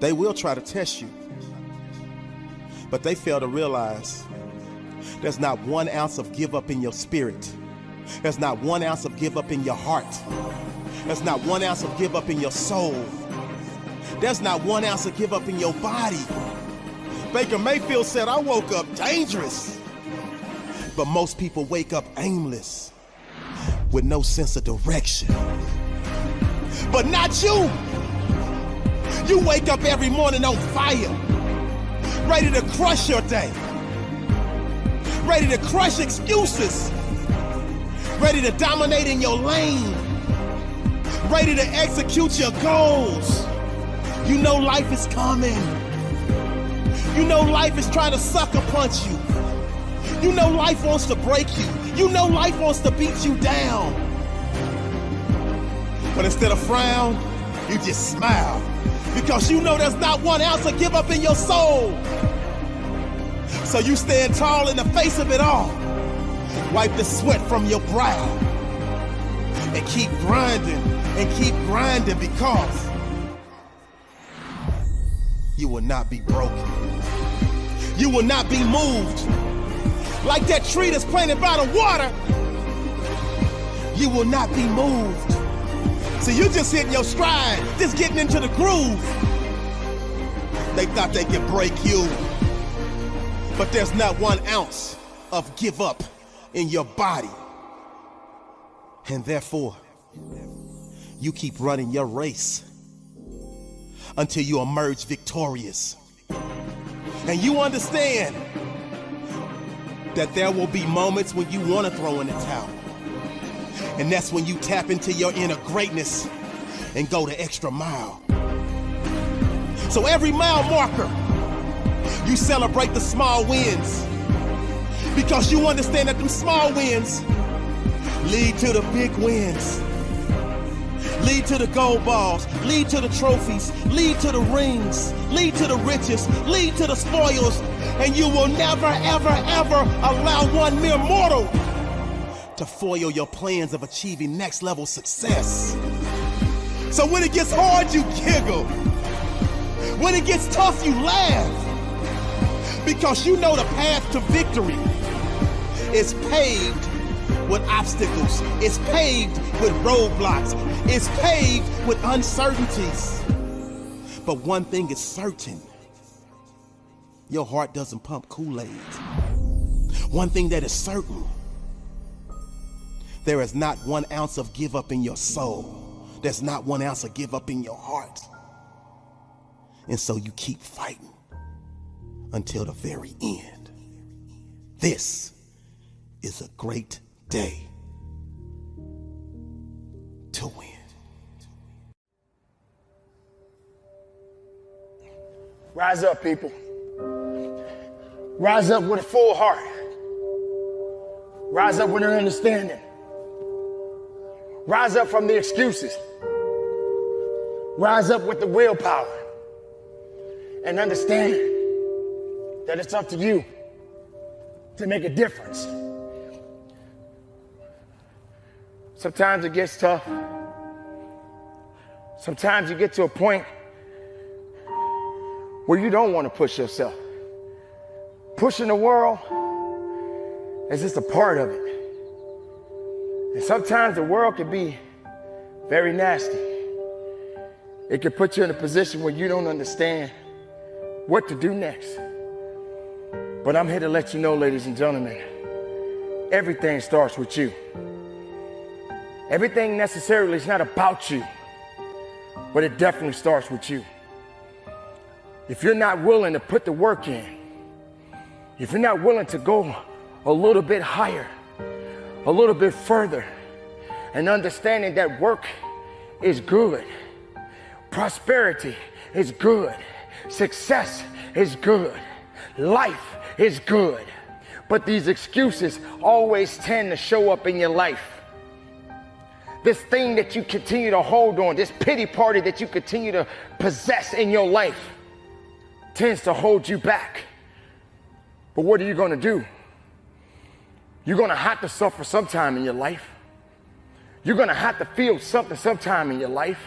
They will try to test you, but they fail to realize there's not 1 ounce of give up in your spirit. There's not 1 ounce of give up in your heart. There's not 1 ounce of give up in your soul. There's not 1 ounce of give up in your body. Baker Mayfield said, I woke up dangerous. But most people wake up aimless, with no sense of direction. But not you. You wake up every morning on fire, ready to crush your day, ready to crush excuses, ready to dominate in your lane, ready to execute your goals. You know life is coming. You know life is trying to sucker punch you. You know life wants to break you. You know life wants to beat you down. But instead of frown, you just smile, because you know there's not 1 ounce of give up in your soul. So you stand tall in the face of it all. Wipe the sweat from your brow and keep grinding because you will not be broken. You will not be moved. Like that tree that's planted by the water, you will not be moved. So you're just hitting your stride, just getting into the groove. They thought they could break you, but there's not 1 ounce of give up in your body. And therefore, you keep running your race until you emerge victorious. And you understand that there will be moments when you want to throw in the towel. And that's when you tap into your inner greatness and go the extra mile. So every mile marker, you celebrate the small wins, because you understand that them small wins lead to the big wins, lead to the gold balls, lead to the trophies, lead to the rings, lead to the riches, lead to the spoils, and you will never, ever, ever allow one mere mortal to foil your plans of achieving next level success. So when it gets hard, you giggle. When it gets tough, you laugh, because you know the path to victory is paved with obstacles. It's paved with roadblocks. It's paved with uncertainties. But one thing is certain: your heart doesn't pump Kool-Aid. One thing that is certain: there is not 1 ounce of give up in your soul. There's not 1 ounce of give up in your heart. And so you keep fighting until the very end. This is a great day to win. Rise up, people. Rise up with a full heart. Rise up with an understanding. Rise up from the excuses. Rise up with the willpower. And understand that it's up to you to make a difference. Sometimes it gets tough. Sometimes you get to a point where you don't want to push yourself. Pushing the world is just a part of it. And sometimes the world can be very nasty. It can put you in a position where you don't understand what to do next. But I'm here to let you know, ladies and gentlemen, everything starts with you. Everything necessarily is not about you, but it definitely starts with you. If you're not willing to put the work in, if you're not willing to go a little bit higher, a little bit further, and understanding that work is good, prosperity is good, success is good, life is good, but these excuses always tend to show up in your life. This thing that you continue to hold on, this pity party that you continue to possess in your life, tends to hold you back. But what are you going to do? You're going to have to suffer sometime in your life. You're going to have to feel something sometime in your life.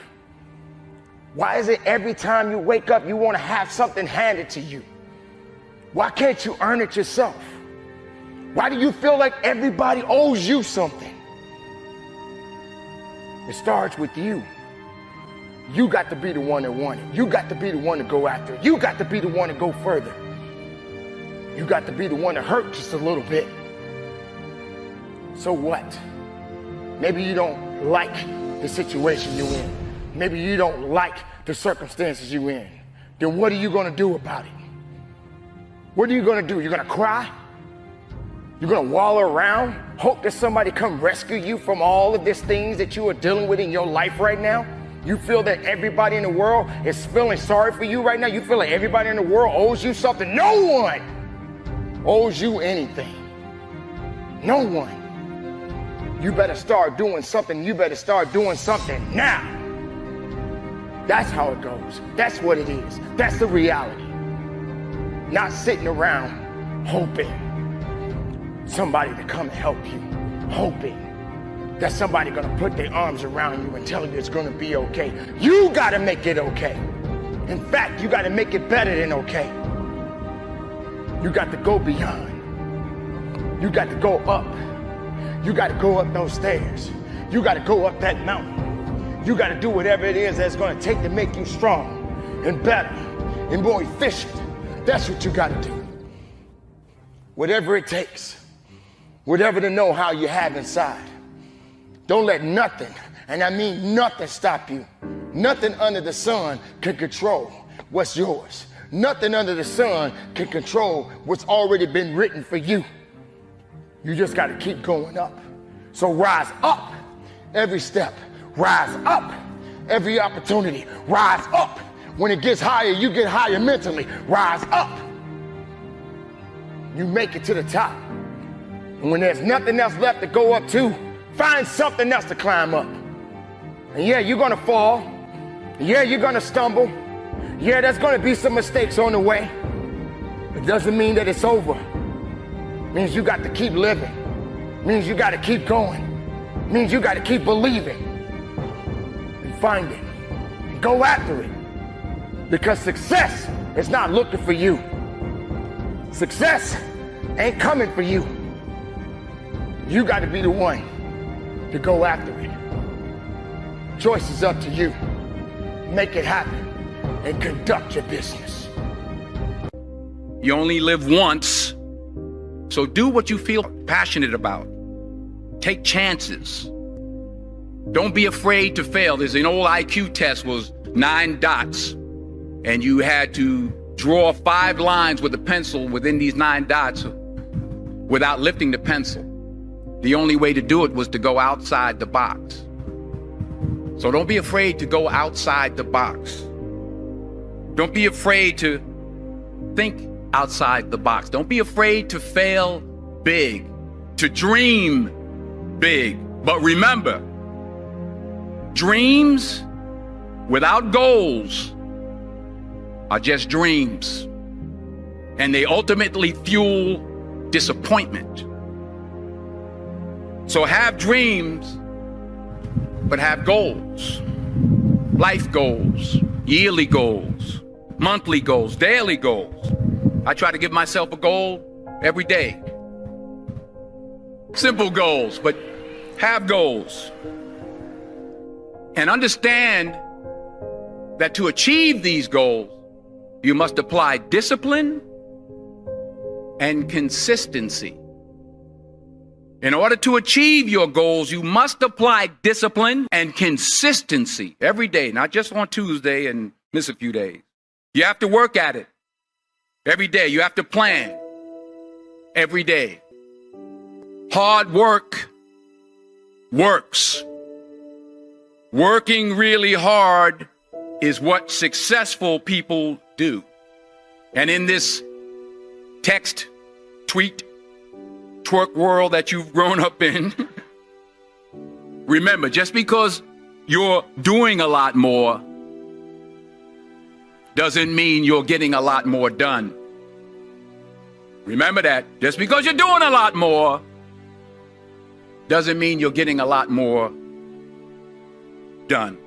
Why is it every time you wake up, you want to have something handed to you? Why can't you earn it yourself? Why do you feel like everybody owes you something? It starts with you. You got to be the one that wants it. You got to be the one to go after it. You got to be the one to go further. You got to be the one to hurt just a little bit. So what? Maybe you don't like the situation you're in. Maybe you don't like the circumstances you're in. Then what are you going to do about it? What are you going to do? You're going to cry? You're going to wallow around, hope that somebody come rescue you from all of these things that you are dealing with in your life right now? You feel that everybody in the world is feeling sorry for you right now? You feel like everybody in the world owes you something? No one owes you anything. No one. You better start doing something. You better start doing something now. That's how it goes. That's what it is. That's the reality. Not sitting around hoping somebody to come and help you, hoping that somebody gonna put their arms around you and tell you it's gonna be okay. You gotta make it okay. In fact, you gotta make it better than okay. You got to go beyond. You got to go up. You got to go up those stairs. You got to go up that mountain. You got to do whatever it is that's gonna take to make you strong and better and more efficient. That's what you got to do. Whatever it takes. Whatever the know-how you have inside. Don't let nothing, and I mean nothing, stop you. Nothing under the sun can control what's yours. Nothing under the sun can control what's already been written for you. You just got to keep going up. So rise up every step. Rise up every opportunity. Rise up. When it gets higher, you get higher mentally. Rise up. You make it to the top. And when there's nothing else left to go up to, find something else to climb up. And yeah, you're gonna fall. Yeah, you're gonna stumble. Yeah, there's gonna be some mistakes on the way. It doesn't mean that it's over. It means you got to keep living. It means you got to keep going. It means you got to keep believing and finding and go after it. Because success is not looking for you. Success ain't coming for you. You got to be the one to go after it. Choice is up to you. Make it happen and conduct your business. You only live once, so do what you feel passionate about. Take chances. Don't be afraid to fail. There's an old IQ test, was 9 dots, and you had to draw 5 lines with a pencil within these 9 dots without lifting the pencil. The only way to do it was to go outside the box. So don't be afraid to go outside the box. Don't be afraid to think outside the box. Don't be afraid to fail big, to dream big. But remember, dreams without goals are just dreams. And they ultimately fuel disappointment. So have dreams, but have goals. Life goals, yearly goals, monthly goals, daily goals. I try to give myself a goal every day. Simple goals, but have goals. And understand that to achieve these goals, you must apply discipline and consistency. In order to achieve your goals, you must apply discipline and consistency every day, not just on Tuesday and miss a few days. You have to work at it every day. You have to plan every day. Hard work works. Working really hard is what successful people do. And in this text, tweet, twerk world that you've grown up in, remember, just because you're doing a lot more doesn't mean you're getting a lot more done. Remember that. Just because you're doing a lot more doesn't mean you're getting a lot more done.